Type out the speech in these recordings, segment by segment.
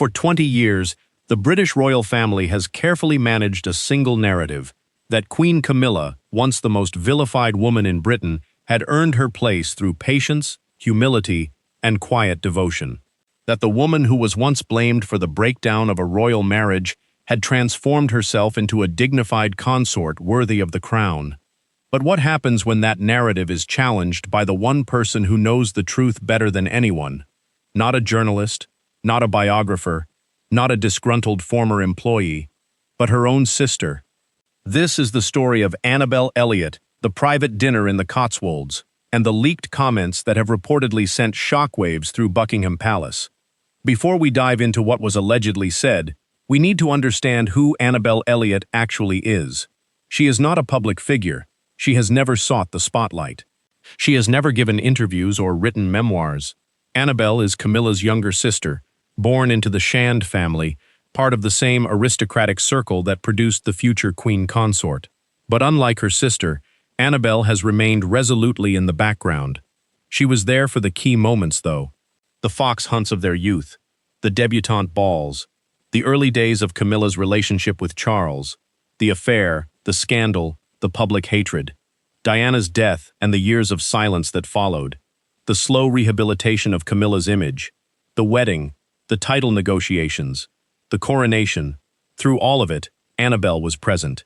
For 20 years, the British royal family has carefully managed a single narrative, that Queen Camilla, once the most vilified woman in Britain, had earned her place through patience, humility, and quiet devotion. That the woman who was once blamed for the breakdown of a royal marriage had transformed herself into a dignified consort worthy of the crown. But what happens when that narrative is challenged by the one person who knows the truth better than anyone? Not a journalist, not a biographer, not a disgruntled former employee, but her own sister. This is the story of Annabel Elliot, the private dinner in the Cotswolds, and the leaked comments that have reportedly sent shockwaves through Buckingham Palace. Before we dive into what was allegedly said, we need to understand who Annabel Elliot actually is. She is not a public figure. She has never sought the spotlight. She has never given interviews or written memoirs. Annabel is Camilla's younger sister, born into the Shand family, part of the same aristocratic circle that produced the future queen consort. But unlike her sister, Annabel has remained resolutely in the background. She was there for the key moments, though. The fox hunts of their youth, the debutante balls, the early days of Camilla's relationship with Charles, the affair, the scandal, the public hatred, Diana's death and the years of silence that followed, the slow rehabilitation of Camilla's image, the wedding, the title negotiations, the coronation. Through all of it, Annabel was present,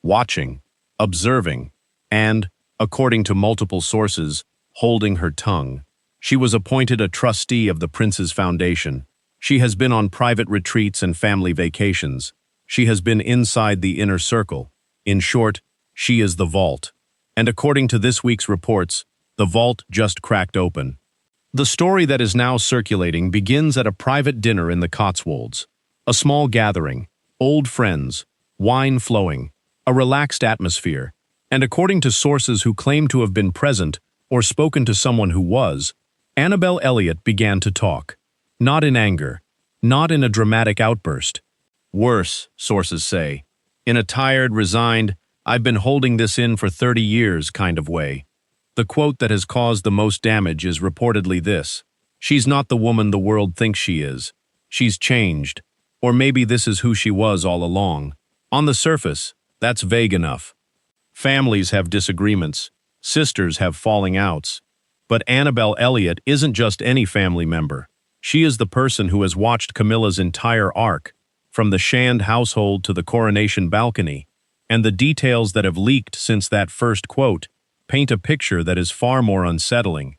watching, observing, and, according to multiple sources, holding her tongue. She was appointed a trustee of the Prince's Foundation. She has been on private retreats and family vacations. She has been inside the inner circle. In short, she is the vault. And according to this week's reports, the vault just cracked open. The story that is now circulating begins at a private dinner in the Cotswolds. A small gathering, old friends, wine flowing, a relaxed atmosphere, and according to sources who claim to have been present or spoken to someone who was, Annabel Elliot began to talk. Not in anger, not in a dramatic outburst. Worse, sources say, in a tired, resigned, "I've been holding this in for 30 years" kind of way. The quote that has caused the most damage is reportedly this: "She's not the woman the world thinks she is. She's changed. Or maybe this is who she was all along." On the surface, that's vague enough. Families have disagreements. Sisters have falling outs. But Annabel Elliot isn't just any family member. She is the person who has watched Camilla's entire arc, from the Shand household to the coronation balcony, and the details that have leaked since that first quote paint a picture that is far more unsettling.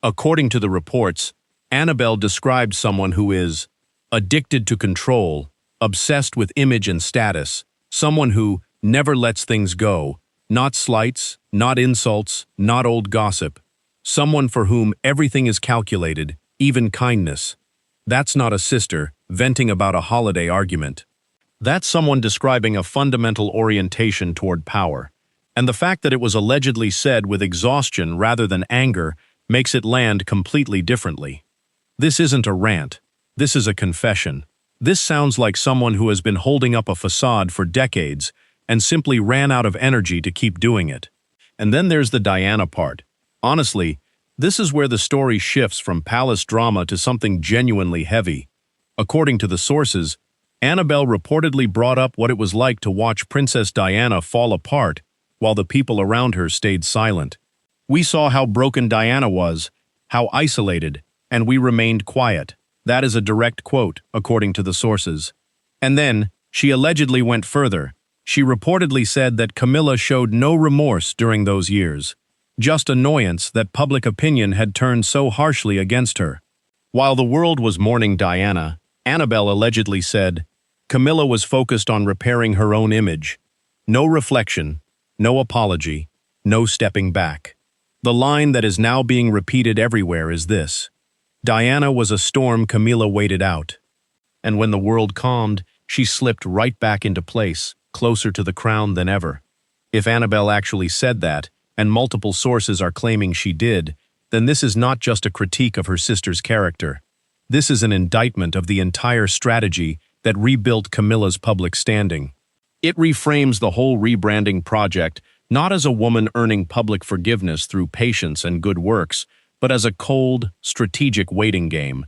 According to the reports, Annabel described someone who is addicted to control, obsessed with image and status, someone who never lets things go, not slights, not insults, not old gossip, someone for whom everything is calculated, even kindness. That's not a sister venting about a holiday argument. That's someone describing a fundamental orientation toward power. And the fact that it was allegedly said with exhaustion rather than anger makes it land completely differently. This isn't a rant. This is a confession. This sounds like someone who has been holding up a facade for decades and simply ran out of energy to keep doing it. And then there's the Diana part. Honestly, this is where the story shifts from palace drama to something genuinely heavy. According to the sources, Annabel reportedly brought up what it was like to watch Princess Diana fall apart while the people around her stayed silent. "We saw how broken Diana was, how isolated, and we remained quiet." That is a direct quote, according to the sources. And then, she allegedly went further. She reportedly said that Camilla showed no remorse during those years, just annoyance that public opinion had turned so harshly against her. While the world was mourning Diana, Annabel allegedly said, Camilla was focused on repairing her own image. No reflection, no apology, no stepping back. The line that is now being repeated everywhere is this: Diana was a storm Camilla waited out. And when the world calmed, she slipped right back into place, closer to the crown than ever. If Annabel actually said that, and multiple sources are claiming she did, then this is not just a critique of her sister's character. This is an indictment of the entire strategy that rebuilt Camilla's public standing. It reframes the whole rebranding project not as a woman earning public forgiveness through patience and good works, but as a cold, strategic waiting game.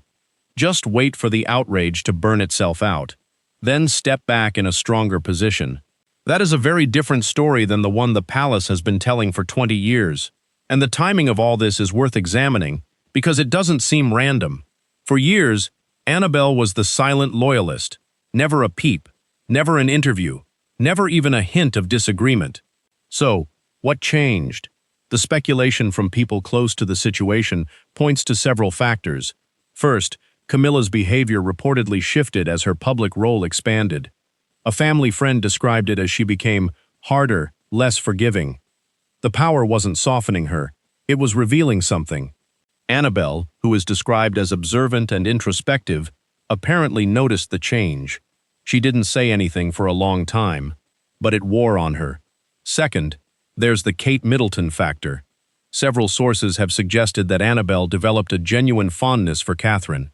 Just wait for the outrage to burn itself out. Then step back in a stronger position. That is a very different story than the one the palace has been telling for 20 years. And the timing of all this is worth examining because it doesn't seem random. For years, Annabel was the silent loyalist. Never a peep, never an interview, never even a hint of disagreement. So, what changed? The speculation from people close to the situation points to several factors. First, Camilla's behavior reportedly shifted as her public role expanded. A family friend described it as she became harder, less forgiving. The power wasn't softening her, it was revealing something. Annabel, who is described as observant and introspective, apparently noticed the change. She didn't say anything for a long time, but it wore on her. Second, there's the Kate Middleton factor. Several sources have suggested that Annabel developed a genuine fondness for Catherine.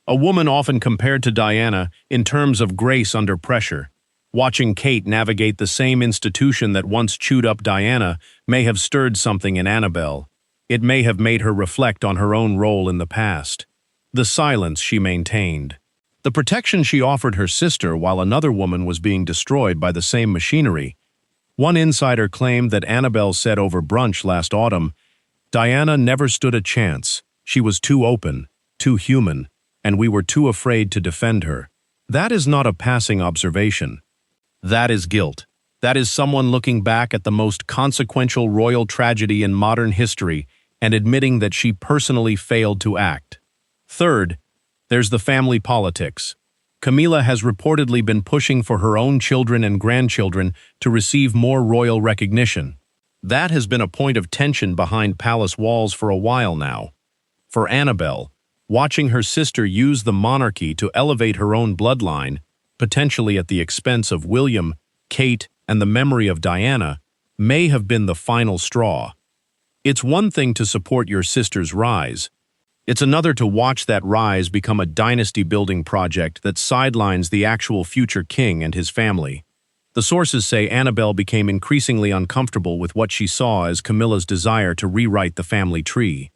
A woman often compared to Diana in terms of grace under pressure. Watching Kate navigate the same institution that once chewed up Diana may have stirred something in Annabel. It may have made her reflect on her own role in the past. The silence she maintained. The protection she offered her sister while another woman was being destroyed by the same machinery. One insider claimed that Annabel said over brunch last autumn, "Diana never stood a chance. She was too open, too human, and we were too afraid to defend her." That is not a passing observation. That is guilt. That is someone looking back at the most consequential royal tragedy in modern history and admitting that she personally failed to act. Third, there's the family politics. Camilla has reportedly been pushing for her own children and grandchildren to receive more royal recognition. That has been a point of tension behind palace walls for a while now. For Annabel, watching her sister use the monarchy to elevate her own bloodline, potentially at the expense of William, Kate, and the memory of Diana, may have been the final straw. It's one thing to support your sister's rise. It's another to watch that rise become a dynasty-building project that sidelines the actual future king and his family. The sources say Annabel became increasingly uncomfortable with what she saw as Camilla's desire to rewrite the family tree.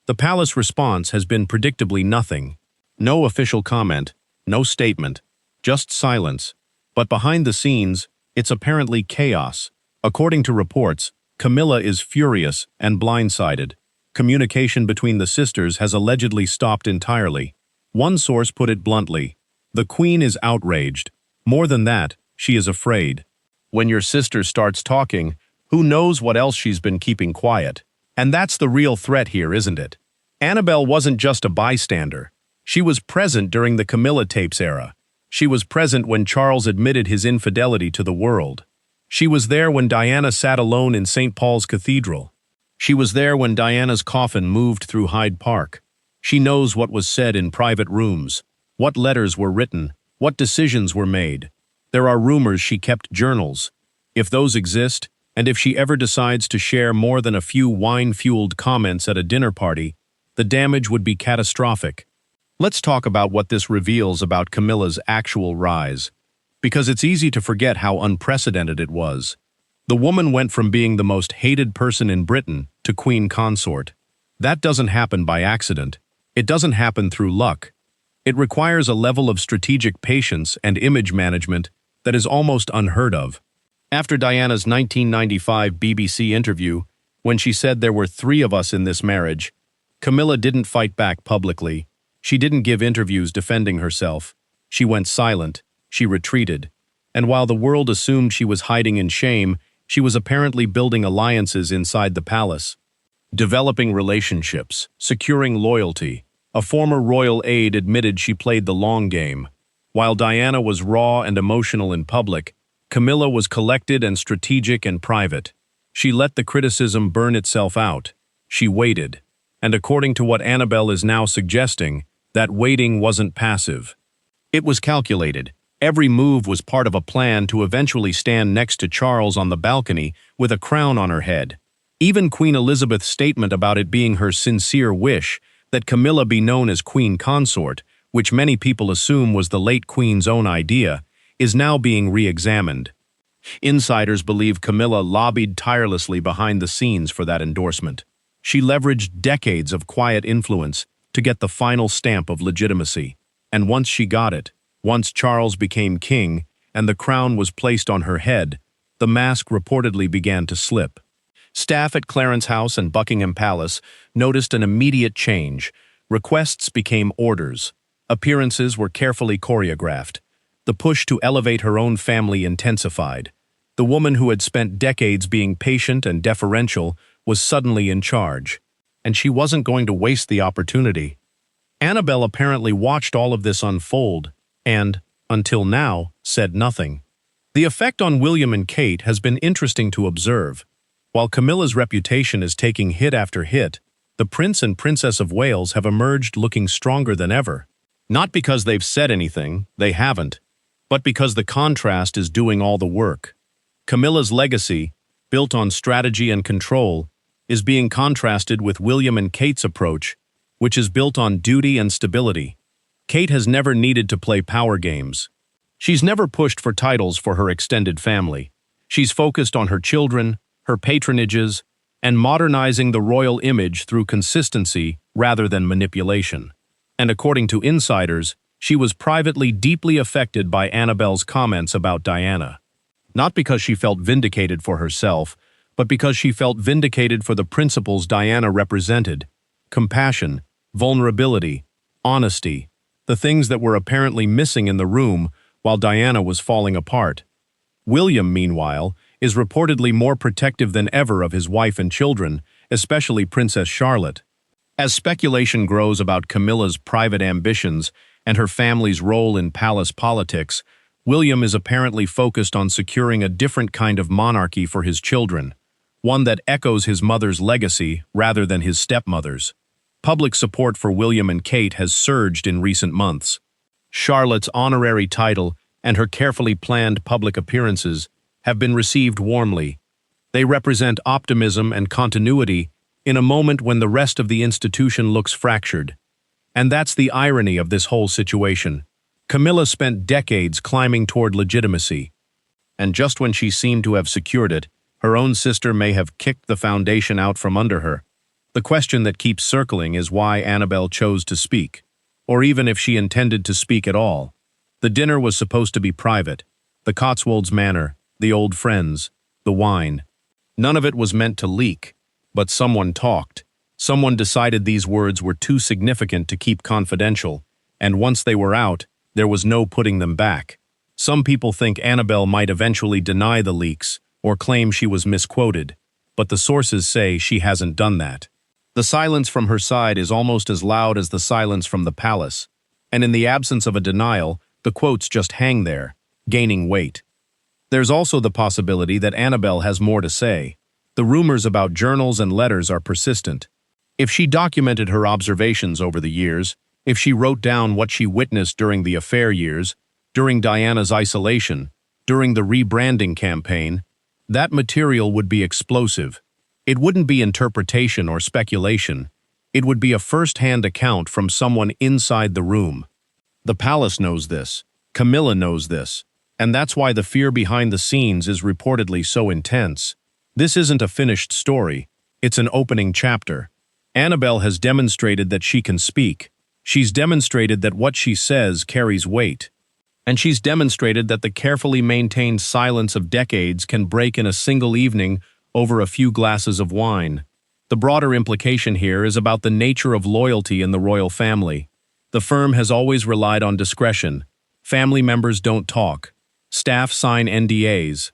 The palace response has been predictably nothing. No official comment, no statement, just silence. But behind the scenes, it's apparently chaos. According to reports, Camilla is furious and blindsided. Communication between the sisters has allegedly stopped entirely. One source put it bluntly, "The Queen is outraged. More than that, she is afraid." When your sister starts talking, who knows what else she's been keeping quiet? And that's the real threat here, isn't it? Annabel wasn't just a bystander. She was present during the Camilla tapes era. She was present when Charles admitted his infidelity to the world. She was there when Diana sat alone in St. Paul's Cathedral. She was there when Diana's coffin moved through Hyde Park. She knows what was said in private rooms, what letters were written, what decisions were made. There are rumors she kept journals. If those exist, and if she ever decides to share more than a few wine-fueled comments at a dinner party, the damage would be catastrophic. Let's talk about what this reveals about Camilla's actual rise, because it's easy to forget how unprecedented it was. The woman went from being the most hated person in Britain to Queen Consort. That doesn't happen by accident. It doesn't happen through luck. It requires a level of strategic patience and image management that is almost unheard of. After Diana's 1995 BBC interview, when she said there were 3 of us in this marriage, Camilla didn't fight back publicly. She didn't give interviews defending herself. She went silent. She retreated. And while the world assumed she was hiding in shame, she was apparently building alliances inside the palace. Developing relationships, securing loyalty. A former royal aide admitted she played the long game. While Diana was raw and emotional in public, Camilla was collected and strategic and private. She let the criticism burn itself out. She waited. And according to what Annabel is now suggesting, that waiting wasn't passive. It was calculated. Every move was part of a plan to eventually stand next to Charles on the balcony with a crown on her head. Even Queen Elizabeth's statement about it being her sincere wish that Camilla be known as Queen Consort, which many people assume was the late Queen's own idea, is now being re-examined. Insiders believe Camilla lobbied tirelessly behind the scenes for that endorsement. She leveraged decades of quiet influence to get the final stamp of legitimacy. And once she got it, once Charles became king and the crown was placed on her head, the mask reportedly began to slip. Staff at Clarence House and Buckingham Palace noticed an immediate change. Requests became orders. Appearances were carefully choreographed. The push to elevate her own family intensified. The woman who had spent decades being patient and deferential was suddenly in charge. And she wasn't going to waste the opportunity. Annabel apparently watched all of this unfold and, until now, said nothing. The effect on William and Kate has been interesting to observe. While Camilla's reputation is taking hit after hit, the Prince and Princess of Wales have emerged looking stronger than ever. Not because they've said anything, they haven't, but because the contrast is doing all the work. Camilla's legacy, built on strategy and control, is being contrasted with William and Kate's approach, which is built on duty and stability. Kate has never needed to play power games. She's never pushed for titles for her extended family. She's focused on her children, her patronages, and modernizing the royal image through consistency rather than manipulation. And according to insiders, she was privately deeply affected by Annabel's comments about Diana. Not because she felt vindicated for herself, but because she felt vindicated for the principles Diana represented: compassion, vulnerability, honesty, the things that were apparently missing in the room while Diana was falling apart. William, meanwhile, is reportedly more protective than ever of his wife and children, especially Princess Charlotte. As speculation grows about Camilla's private ambitions and her family's role in palace politics, William is apparently focused on securing a different kind of monarchy for his children, one that echoes his mother's legacy rather than his stepmother's. Public support for William and Kate has surged in recent months. Charlotte's honorary title and her carefully planned public appearances have been received warmly. They represent optimism and continuity in a moment when the rest of the institution looks fractured. And that's the irony of this whole situation. Camilla spent decades climbing toward legitimacy. And just when she seemed to have secured it, her own sister may have kicked the foundation out from under her. The question that keeps circling is why Annabel chose to speak, or even if she intended to speak at all. The dinner was supposed to be private. The Cotswolds manor, the old friends, the wine. None of it was meant to leak, but someone talked. Someone decided these words were too significant to keep confidential, and once they were out, there was no putting them back. Some people think Annabel might eventually deny the leaks or claim she was misquoted, but the sources say she hasn't done that. The silence from her side is almost as loud as the silence from the palace, and in the absence of a denial, the quotes just hang there, gaining weight. There's also the possibility that Annabel has more to say. The rumors about journals and letters are persistent. If she documented her observations over the years, if she wrote down what she witnessed during the affair years, during Diana's isolation, during the rebranding campaign, that material would be explosive. It wouldn't be interpretation or speculation. It would be a first-hand account from someone inside the room. The palace knows this. Camilla knows this. And that's why the fear behind the scenes is reportedly so intense. This isn't a finished story. It's an opening chapter. Annabel has demonstrated that she can speak. She's demonstrated that what she says carries weight. And she's demonstrated that the carefully maintained silence of decades can break in a single evening over a few glasses of wine. The broader implication here is about the nature of loyalty in the royal family. The firm has always relied on discretion. Family members don't talk. Staff sign NDAs.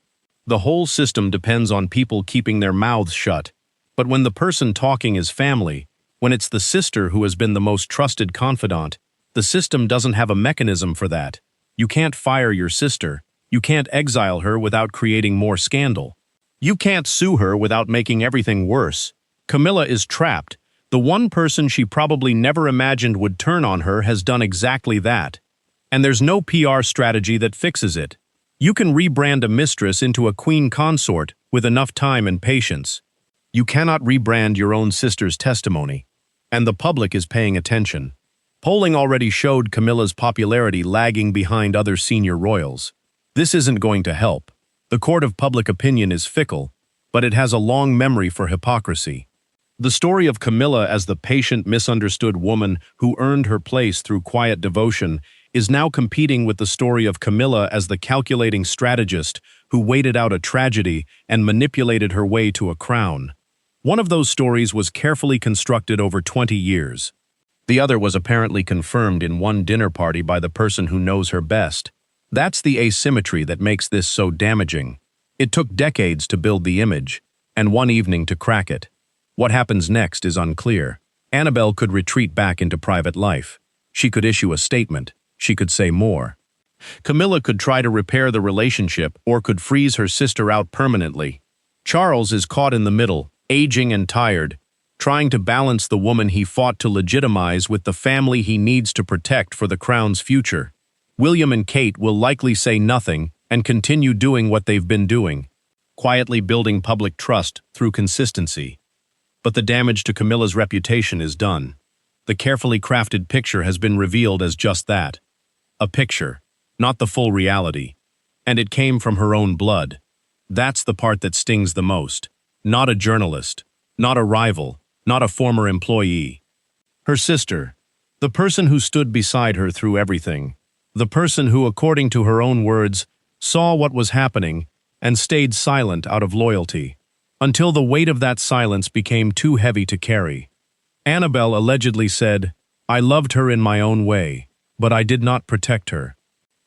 The whole system depends on people keeping their mouths shut. But when the person talking is family, when it's the sister who has been the most trusted confidant, the system doesn't have a mechanism for that. You can't fire your sister. You can't exile her without creating more scandal. You can't sue her without making everything worse. Camilla is trapped. The one person she probably never imagined would turn on her has done exactly that. And there's no PR strategy that fixes it. You can rebrand a mistress into a queen consort with enough time and patience. You cannot rebrand your own sister's testimony. And the public is paying attention. Polling already showed Camilla's popularity lagging behind other senior royals. This isn't going to help. The court of public opinion is fickle, but it has a long memory for hypocrisy. The story of Camilla as the patient, misunderstood woman who earned her place through quiet devotion is now competing with the story of Camilla as the calculating strategist who waited out a tragedy and manipulated her way to a crown. One of those stories was carefully constructed over 20 years. The other was apparently confirmed in one dinner party by the person who knows her best. That's the asymmetry that makes this so damaging. It took decades to build the image, and one evening to crack it. What happens next is unclear. Annabel could retreat back into private life. She could issue a statement. She could say more. Camilla could try to repair the relationship or could freeze her sister out permanently. Charles is caught in the middle, aging and tired, trying to balance the woman he fought to legitimize with the family he needs to protect for the crown's future. William and Kate will likely say nothing and continue doing what they've been doing, quietly building public trust through consistency. But the damage to Camilla's reputation is done. The carefully crafted picture has been revealed as just that. A picture, not the full reality. And it came from her own blood. That's the part that stings the most. Not a journalist, not a rival, not a former employee. Her sister, the person who stood beside her through everything. The person who, according to her own words, saw what was happening and stayed silent out of loyalty, until the weight of that silence became too heavy to carry. Annabel allegedly said, "I loved her in my own way, but I did not protect her."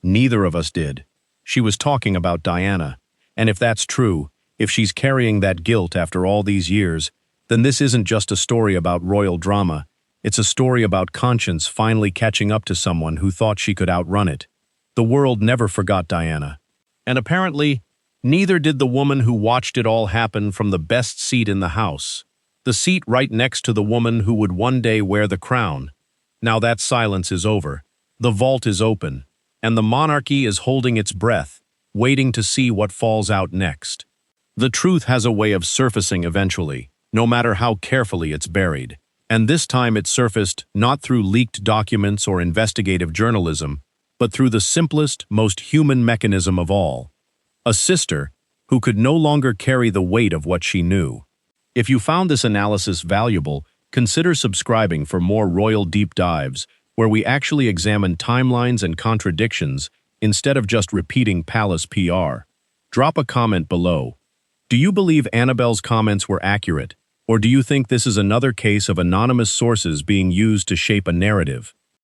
Neither of us did. She was talking about Diana, and if that's true, if she's carrying that guilt after all these years, then this isn't just a story about royal drama, it's a story about conscience finally catching up to someone who thought she could outrun it. The world never forgot Diana. And apparently, neither did the woman who watched it all happen from the best seat in the house. The seat right next to the woman who would one day wear the crown. Now that silence is over. The vault is open, and the monarchy is holding its breath, waiting to see what falls out next. The truth has a way of surfacing eventually, no matter how carefully it's buried. And this time it surfaced not through leaked documents or investigative journalism, but through the simplest, most human mechanism of all. A sister who could no longer carry the weight of what she knew. If you found this analysis valuable, consider subscribing for more royal deep dives where we actually examine timelines and contradictions instead of just repeating palace PR. Drop a comment below. Do you believe Annabel's comments were accurate, or do you think this is another case of anonymous sources being used to shape a narrative?